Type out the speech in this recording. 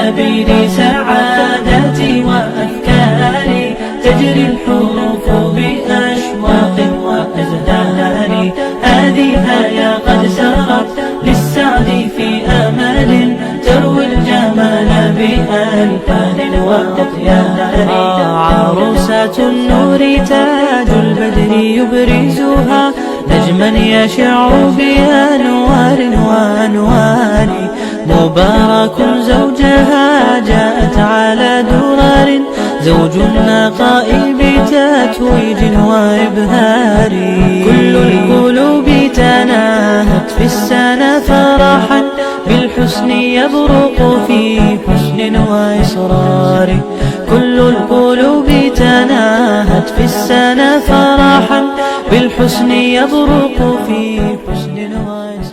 سبيل سعادتي وأفكاري، تجري الحروف بأشواق وأزهار، هذه يا قد سرت للسعد في أمل، تروي الجمال بألحان وأطيار. عروسة النور تاج البدر يبرزها، نجما يشع بأنوار وأنوار، مبارك زوجها جاءت على درار، زوج النقاء بتتويج وإبهار. كل القلوب تناهت في السنة فرحا، بالحسن يبرق في حسن وإصرار. كل القلوب تناهت في السنة فرحا، بالحسن يبرق في حسن وإصرار.